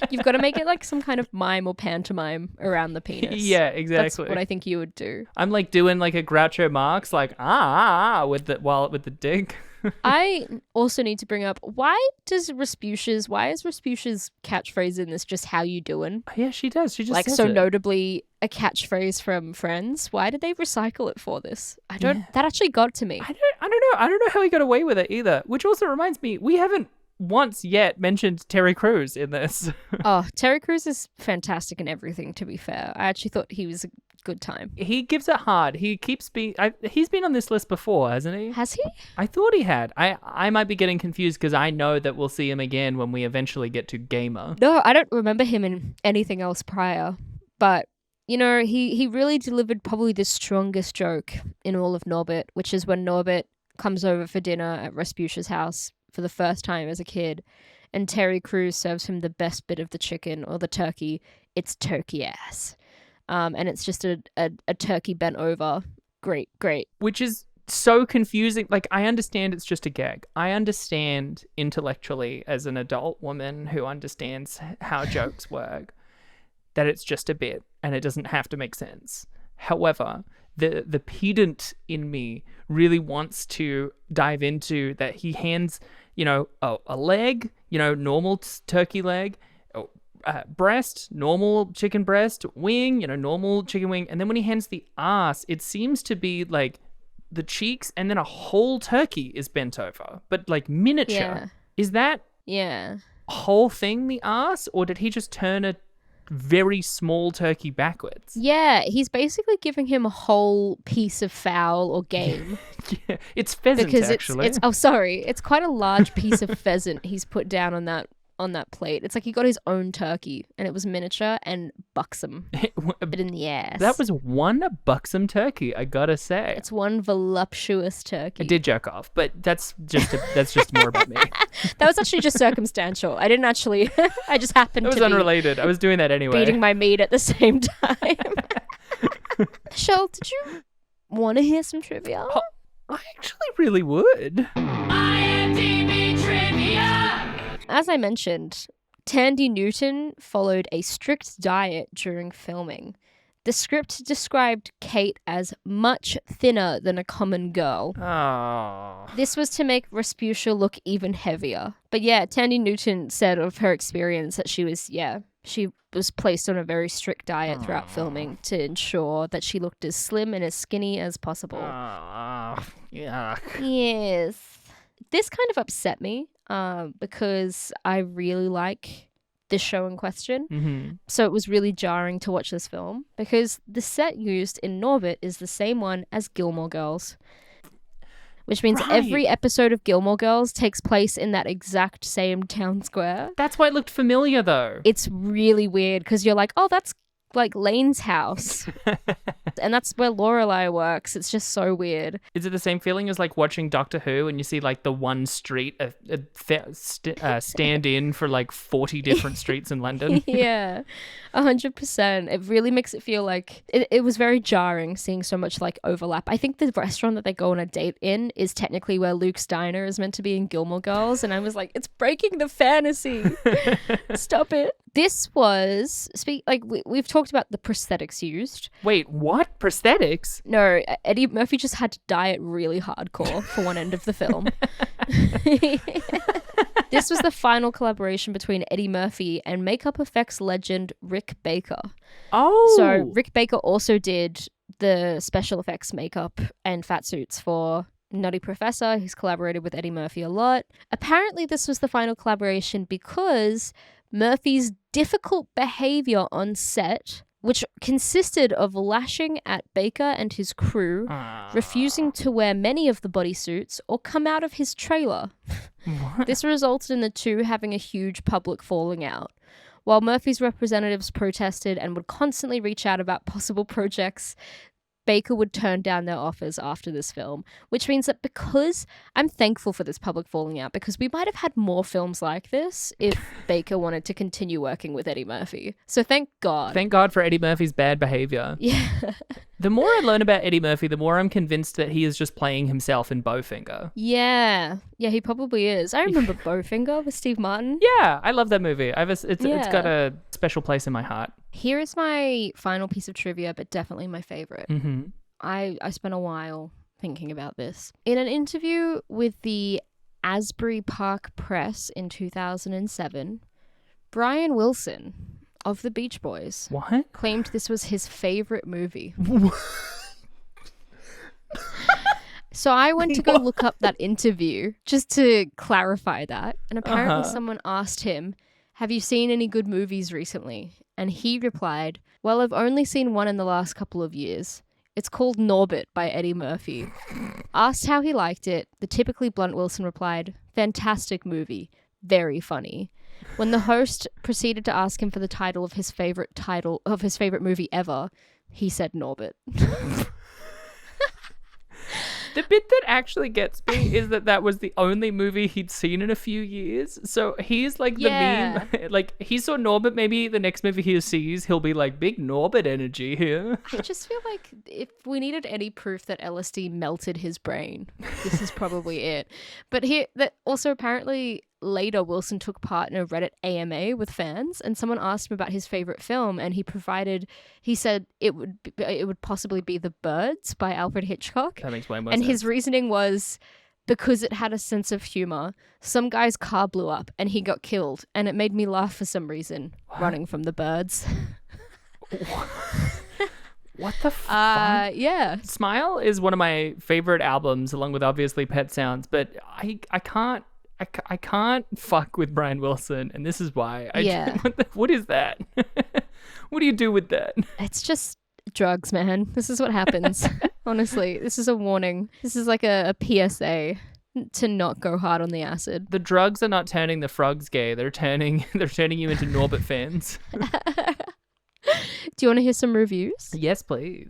You've got to make it some kind of mime or pantomime around the penis. Yeah, exactly. That's what I think you would do. I'm doing a Groucho Marx with the dick. I also need to bring up, why is Rasputia's catchphrase in this just "how you doing"? Yeah, she does. She just says so it. Notably a catchphrase from Friends. Why did they recycle it for this? That actually got to me. I don't know how he got away with it either. Which also reminds me, we haven't once yet mentioned Terry Crews in this. Oh, Terry Crews is fantastic in everything, to be fair. I actually thought he was a good time. He gives it hard. He keeps he's been on this list before, hasn't he? Has he? I thought he had. I might be getting confused because I know that we'll see him again when we eventually get to Gamer. No, I don't remember him in anything else prior. But, he really delivered probably the strongest joke in all of Norbit, which is when Norbit comes over for dinner at Rasputia's house for the first time as a kid, and Terry Crews serves him the best bit of the chicken or the turkey. It's turkey ass. And it's just a turkey bent over. Great. Which is so confusing. Like, I understand it's just a gag. I understand intellectually as an adult woman who understands how jokes work that it's just a bit and it doesn't have to make sense. However, the pedant in me really wants to dive into that he hands, a leg, normal turkey leg, breast, normal chicken breast, wing, normal chicken wing. And then when he hands the ass, it seems to be like the cheeks and then a whole turkey is bent over, but like miniature. Yeah. Is that whole thing the ass, or did he just turn a very small turkey backwards? Yeah, he's basically giving him a whole piece of fowl or game. Yeah, it's pheasant because actually. It's quite a large piece of pheasant he's put down on that plate. It's like he got his own turkey and it was miniature and buxom. But in the ass. That was one buxom turkey, I gotta say. It's one voluptuous turkey. I did jerk off, but that's just more about me. That was actually just circumstantial. I didn't actually. I just happened to. It was unrelated. I was doing that anyway. Beating my meat at the same time. Michelle, did you want to hear some trivia? Oh, I actually really would. IMDb trivia. As I mentioned, Tandy Newton followed a strict diet during filming. The script described Kate as much thinner than a common girl. Oh. This was to make Rasputia look even heavier. But yeah, Tandy Newton said of her experience that she was placed on a very strict diet throughout filming to ensure that she looked as slim and as skinny as possible. Yuck. Yes. This kind of upset me because I really like this show in question. Mm-hmm. So it was really jarring to watch this film because the set used in Norbit is the same one as Gilmore Girls, which means every episode of Gilmore Girls takes place in that exact same town square. That's why it looked familiar, though. It's really weird because you're like, oh, that's like Lane's house. And that's where Lorelai works. It's just so weird. Is it the same feeling as like watching Doctor Who and you see like the one street stand in for like 40 different streets in London? Yeah, 100%. It really makes it feel like it was very jarring seeing so much like overlap. I think the restaurant that they go on a date in is technically where Luke's diner is meant to be in Gilmore Girls. And I was like, it's breaking the fantasy. Stop it. This was, we've talked about the prosthetics used. Wait, what? Prosthetics? No, Eddie Murphy just had to diet really hardcore for one end of the film. This was the final collaboration between Eddie Murphy and makeup effects legend Rick Baker. Oh! So Rick Baker also did the special effects makeup and fat suits for Nutty Professor. He's collaborated with Eddie Murphy a lot. Apparently this was the final collaboration because Murphy's difficult behavior on set, which consisted of lashing at Baker and his crew, refusing to wear many of the bodysuits or come out of his trailer. What? This resulted in the two having a huge public falling out. While Murphy's representatives protested and would constantly reach out about possible projects, Baker would turn down their offers after this film, which means that because I'm thankful for this public falling out, because we might have had more films like this if Baker wanted to continue working with Eddie Murphy. So thank God. Thank God for Eddie Murphy's bad behavior. Yeah. The more I learn about Eddie Murphy, the more I'm convinced that he is just playing himself in Bowfinger. Yeah. Yeah, he probably is. I remember Bowfinger with Steve Martin. Yeah, I love that movie. It's got a special place in my heart. Here is my final piece of trivia, but definitely my favorite. Mm-hmm. I spent a while thinking about this. In an interview with the Asbury Park Press in 2007, Brian Wilson of the Beach Boys claimed this was his favorite movie. So I went to go look up that interview just to clarify that. And apparently someone asked him, have you seen any good movies recently? And he replied, well, I've only seen one in the last couple of years. It's called Norbit by Eddie Murphy. Asked how he liked it, the typically blunt Wilson replied, fantastic movie, very funny. When the host proceeded to ask him for the title of his favorite movie ever, he said Norbit. The bit that actually gets me is that was the only movie he'd seen in a few years. So he's like the meme. Like, he saw Norbit, maybe the next movie he sees, he'll be like, big Norbit energy here. I just feel like if we needed any proof that LSD melted his brain, this is probably it. But here, that also apparently later Wilson took part in a Reddit AMA with fans, and someone asked him about his favorite film, and he said it would possibly be The Birds by Alfred Hitchcock. That makes way more and sense. his reasoning was because it had a sense of humor. Some guy's car blew up and he got killed, and it made me laugh for some reason. Running from the birds. What the fuck? Yeah. Smile is one of my favorite albums, along with obviously Pet Sounds, but I can't fuck with Brian Wilson, and this is why. What is that? What do you do with that? It's just drugs, man. This is what happens. Honestly, this is a warning. This is like a PSA to not go hard on the acid. The drugs are not turning the frogs gay. They're turning you into Norbit fans. Do you want to hear some reviews? Yes, please.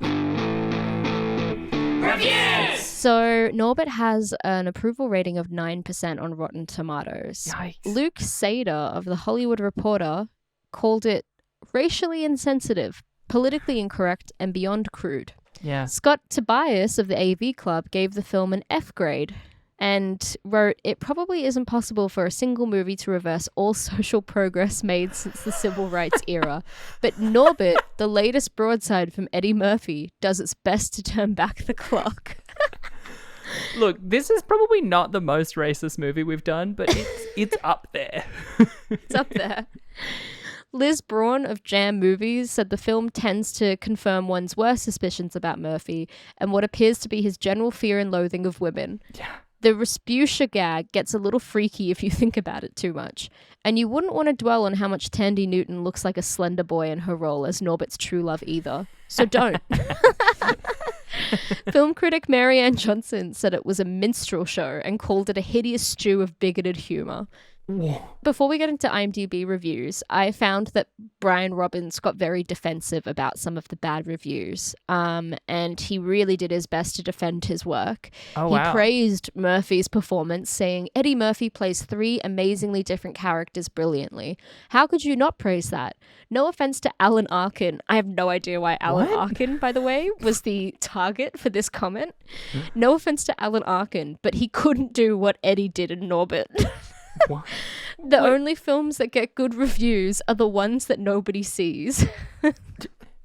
Reviews! So Norbit has an approval rating of 9% on Rotten Tomatoes. Yikes. Luke Sader of The Hollywood Reporter called it racially insensitive, politically incorrect, and beyond crude. Yeah. Scott Tobias of the AV Club gave the film an F grade and wrote, it probably isn't possible for a single movie to reverse all social progress made since the civil rights era. But Norbit, the latest broadside from Eddie Murphy, does its best to turn back the clock. Look, this is probably not the most racist movie we've done, but it's up there. It's up there. Liz Braun of Jam Movies said the film tends to confirm one's worst suspicions about Murphy and what appears to be his general fear and loathing of women. Yeah. The Rasputia gag gets a little freaky if you think about it too much. And you wouldn't want to dwell on how much Tandy Newton looks like a slender boy in her role as Norbit's true love either. So don't. Film critic Marianne Johnson said it was a minstrel show and called it a hideous stew of bigoted humour. Before we get into IMDb reviews, I found that Brian Robbins got very defensive about some of the bad reviews, and he really did his best to defend his work. Oh, wow. He praised Murphy's performance, saying, Eddie Murphy plays 3 amazingly different characters brilliantly. How could you not praise that? No offense to Alan Arkin. I have no idea why Alan Arkin, by the way, was the target for this comment. No offense to Alan Arkin, but he couldn't do what Eddie did in Norbit. What? The only films that get good reviews are the ones that nobody sees.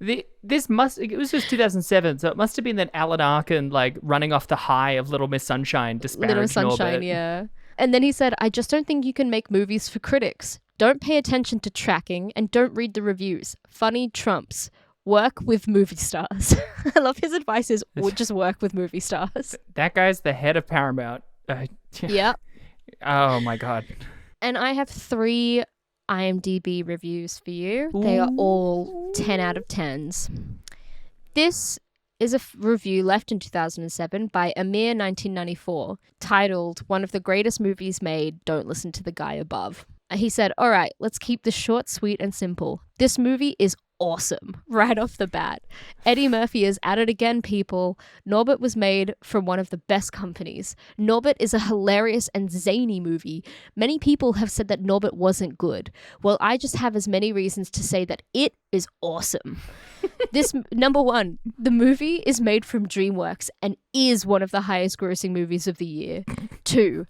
It was just 2007, so it must have been that Alan Arkin, like, running off the high of Little Miss Sunshine, disparaged Little Sunshine, Norbit. yeah. And then he said, I just don't think you can make movies for critics. Don't pay attention to tracking and don't read the reviews. Funny trumps. Work with movie stars. I love his advice is just work with movie stars. That guy's the head of Paramount. Yep. Oh my god. And I have 3 IMDb reviews for you. They are all 10 out of 10s. This is a review left in 2007 by Amir1994 titled, One of the Greatest Movies Made, Don't Listen to the Guy Above. He said, all right, let's keep this short, sweet, and simple. This movie is awesome right off the bat. Eddie Murphy is at it again, people. Norbit was made from one of the best companies. Norbit is a hilarious and zany movie. Many people have said that Norbit wasn't good. Well, I just have as many reasons to say that it is awesome. Number 1, the movie is made from DreamWorks and is one of the highest grossing movies of the year. 2,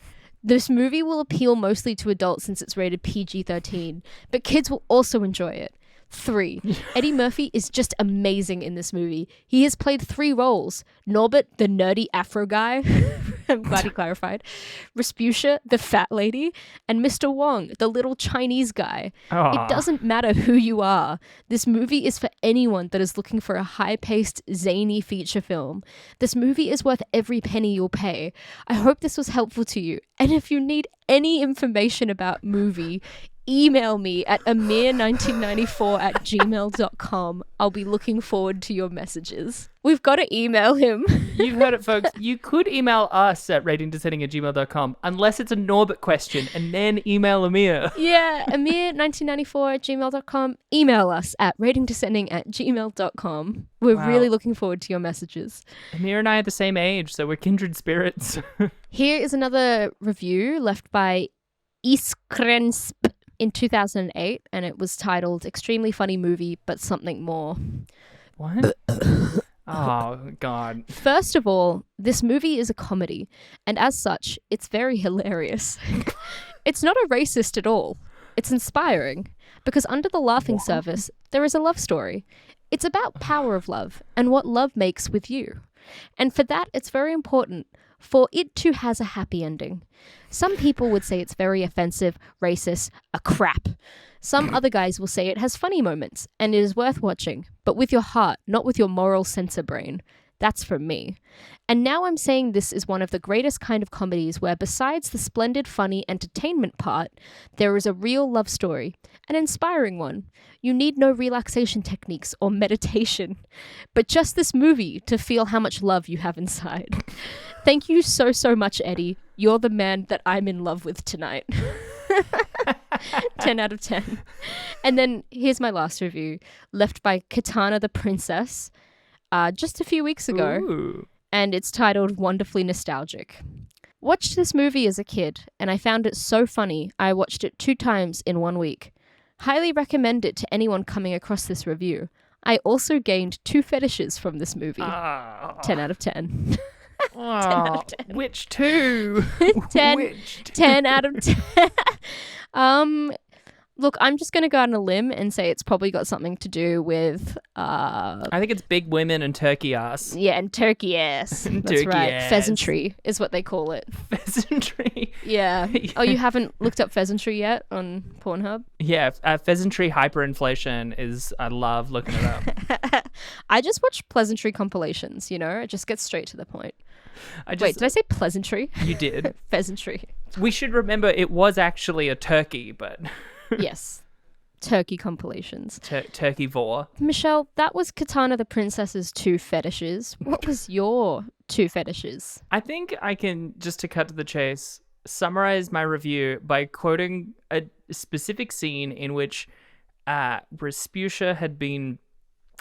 this movie will appeal mostly to adults since it's rated PG-13, but kids will also enjoy it. 3, Eddie Murphy is just amazing in this movie. He has played 3 roles. Norbit, the nerdy Afro guy. I'm glad he clarified. Rasputia, the fat lady. And Mr. Wong, the little Chinese guy. Aww. It doesn't matter who you are. This movie is for anyone that is looking for a high-paced, zany feature film. This movie is worth every penny you'll pay. I hope this was helpful to you. And if you need any information about movie, email me at amir1994@gmail.com. I'll be looking forward to your messages. We've got to email him. You've heard it, folks. You could email us at ratingdescending@gmail.com unless it's a Norbit question, and then email Amir. Yeah, amir1994@gmail.com. Email us at ratingdescending@gmail.com. We're really looking forward to your messages. Amir and I are the same age, so we're kindred spirits. Here is another review left by Iskrensp in 2008, and it was titled Extremely Funny Movie, but Something More. What? Oh, God. First of all, this movie is a comedy, and as such, it's very hilarious. It's not a racist at all. It's inspiring, because under the laughing surface, there is a love story. It's about power of love and what love makes with you. And for that, it's very important, for it too has a happy ending. Some people would say it's very offensive, racist, a crap. Some other guys will say it has funny moments and it is worth watching, but with your heart, not with your moral censor brain. That's from me. And now I'm saying this is one of the greatest kind of comedies where besides the splendid, funny entertainment part, there is a real love story, an inspiring one. You need no relaxation techniques or meditation, but just this movie to feel how much love you have inside. Thank you so, so much, Eddie. You're the man that I'm in love with tonight. 10 out of 10. And then here's my last review, left by Katana the Princess, just a few weeks ago. Ooh. And it's titled Wonderfully Nostalgic. Watched this movie as a kid, and I found it so funny, I watched it 2 times in 1 week. Highly recommend it to anyone coming across this review. I also gained 2 fetishes from this movie. 10 out of 10. 10 out of 10. Which 2? 10, Which 2? 10 out of 10. Look, I'm just going to go on a limb and say it's probably got something to do with... I think it's big women and turkey ass. Yeah, and turkey ass. That's Turkey right. ass. Pheasantry is what they call it. Pheasantry. Yeah. Oh, you haven't looked up pheasantry yet on Pornhub? Yeah, pheasantry hyperinflation is... I love looking it up. I just watch pleasantry compilations, you know? It just gets straight to the point. Wait, did I say pleasantry? You did. Pheasantry. We should remember it was actually a turkey, but... Yes. Turkey compilations. Turkey vor. Michelle, that was Katana the Princess's 2 fetishes. What was your 2 fetishes? I think I can, just to cut to the chase, summarize my review by quoting a specific scene in which Respucia had been,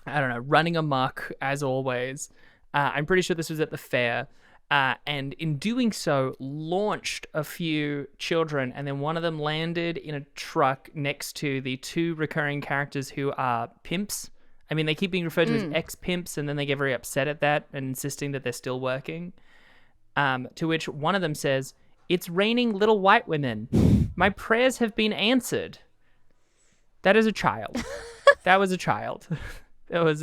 I don't know, running amok, as always. I'm pretty sure this was at the fair. And in doing so, launched a few children, and then one of them landed in a truck next to the 2 recurring characters who are pimps. I mean, they keep being referred to as ex-pimps, and then they get very upset at that and insisting that they're still working. To which one of them says, "It's raining little white women. My prayers have been answered." That is a child. That was a child. That was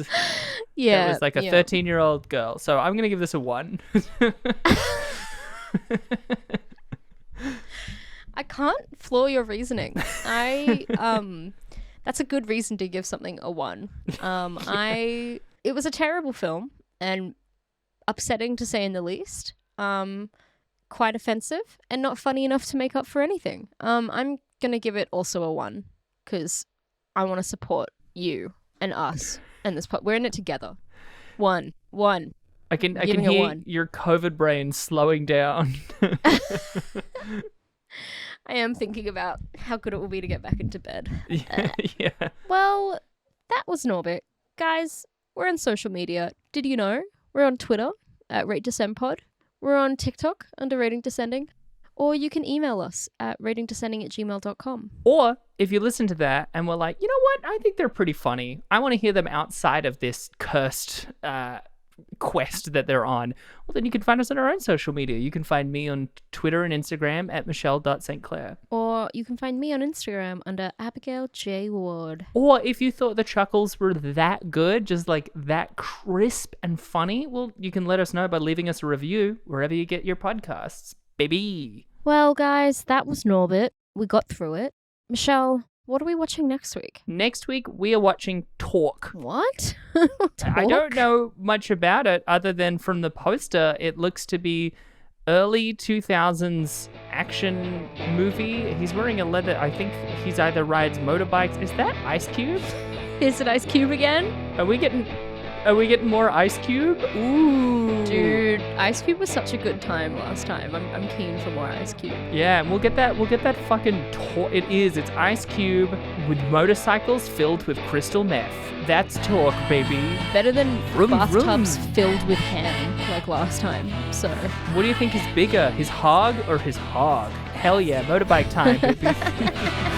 like a 13-year-old girl. So I'm going to give this a 1. I can't floor your reasoning. That's a good reason to give something a 1. It was a terrible film and upsetting to say in the least. Quite offensive and not funny enough to make up for anything. I'm going to give it also a 1 because I want to support you and us. And this we're in it together. 1. I can hear your COVID brain slowing down. I am thinking about how good it will be to get back into bed. Yeah. Well, that was Norbit. Guys, we're on social media. Did you know? We're on Twitter at RateDescendPod. We're on TikTok under Rating Descending. Or you can email us at ratingdescending@gmail.com. Or if you listen to that and we're like, you know what? I think they're pretty funny. I want to hear them outside of this cursed quest that they're on. Well, then you can find us on our own social media. You can find me on Twitter and Instagram at michelle.stclair. Or you can find me on Instagram under Abigail J. Ward. Or if you thought the chuckles were that good, just like that crisp and funny, well, you can let us know by leaving us a review wherever you get your podcasts. Baby. Well, guys, that was Norbit. We got through it. Michelle, what are we watching next week? Next week, we are watching Talk. What? I don't know much about it other than from the poster, it looks to be early 2000s action movie. He's wearing a leather. I think he's either rides motorbikes. Is that Ice Cube? Is it Ice Cube again? Are we getting more Ice Cube? Ooh. Dude, Ice Cube was such a good time last time. I'm keen for more Ice Cube. Yeah, and we'll get that fucking it's Ice Cube with motorcycles filled with crystal meth. That's talk, baby. Better than Vroom, bathtubs vroom. filled with ham like last time. So, What do you think is bigger, his hog or his hog? Hell yeah, motorbike time, baby.